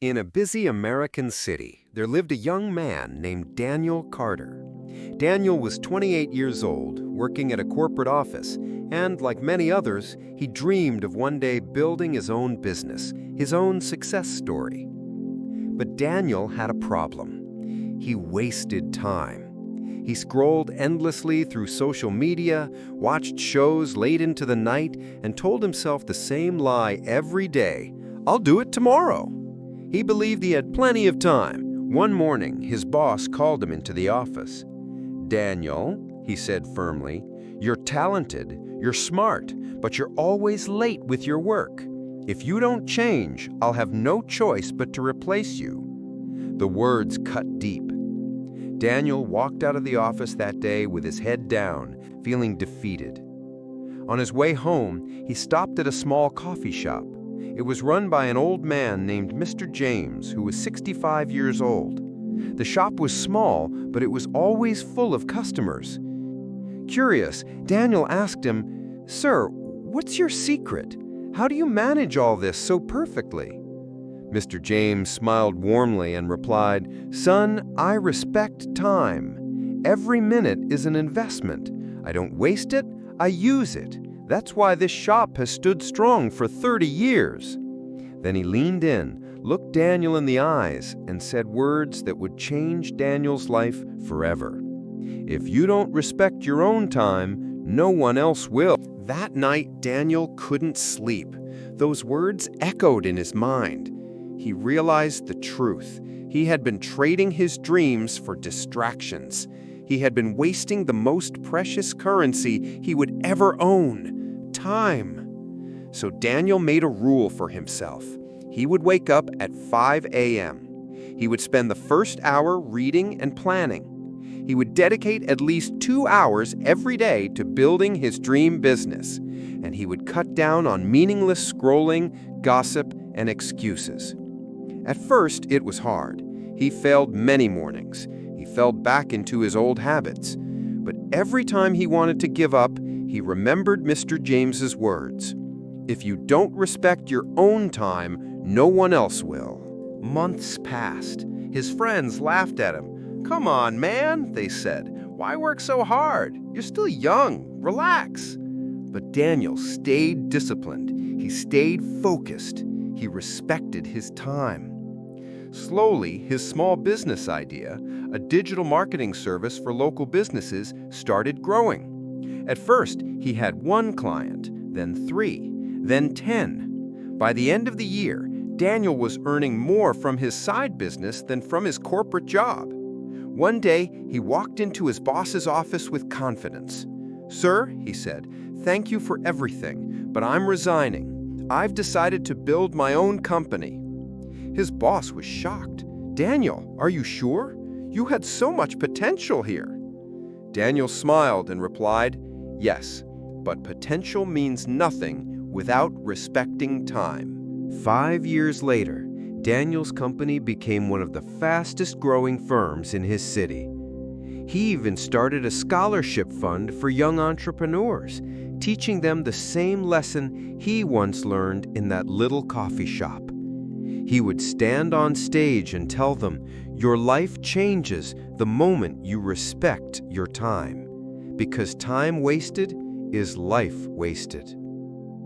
In a busy American city, there lived a young man named Daniel Carter. Daniel was 28 years old, working at a corporate office, and like many others, he dreamed of one day building his own business, his own success story. But Daniel had a problem. He wasted time. He scrolled endlessly through social media, watched shows late into the night, and told himself the same lie every day: "I'll do it tomorrow." He believed he had plenty of time. One morning, his boss called him into the office. "Daniel," he said firmly, "you're talented, you're smart, but you're always late with your work. If you don't change, I'll have no choice but to replace you." The words cut deep. Daniel walked out of the office that day with his head down, feeling defeated. On his way home, he stopped at a small coffee shop. It was run by an old man named Mr. James, who was 65 years old. The shop was small, but it was always full of customers. Curious, Daniel asked him, "Sir, what's your secret? How do you manage all this so perfectly?" Mr. James smiled warmly and replied, "Son, I respect time. Every minute is an investment. I don't waste it, I use it. That's why this shop has stood strong for 30 years. Then he leaned in, looked Daniel in the eyes, and said words that would change Daniel's life forever. "If you don't respect your own time, no one else will." That night, Daniel couldn't sleep. Those words echoed in his mind. He realized the truth. He had been trading his dreams for distractions. He had been wasting the most precious currency he would ever own: time. So Daniel made a rule for himself. He would wake up at 5 a.m. He would spend the first hour reading and planning. He would dedicate at least 2 hours every day to building his dream business. And he would cut down on meaningless scrolling, gossip, and excuses. At first, it was hard. He failed many mornings. He fell back into his old habits. But every time he wanted to give up, he remembered Mr. James's words: "If you don't respect your own time, no one else will." Months passed. His friends laughed at him. "Come on, man," they said. "Why work so hard? You're still young. Relax." But Daniel stayed disciplined. He stayed focused. He respected his time. Slowly, his small business idea, a digital marketing service for local businesses, started growing. At first, he had 1 client, then 3, then 10. By the end of the year, Daniel was earning more from his side business than from his corporate job. One day, he walked into his boss's office with confidence. "Sir," he said, "thank you for everything, but I'm resigning. I've decided to build my own company." His boss was shocked. "Daniel, are you sure? You had so much potential here." Daniel smiled and replied, "Yes, but potential means nothing without respecting time." 5 years later, Daniel's company became one of the fastest-growing firms in his city. He even started a scholarship fund for young entrepreneurs, teaching them the same lesson he once learned in that little coffee shop. He would stand on stage and tell them, "Your life changes the moment you respect your time, because time wasted is life wasted."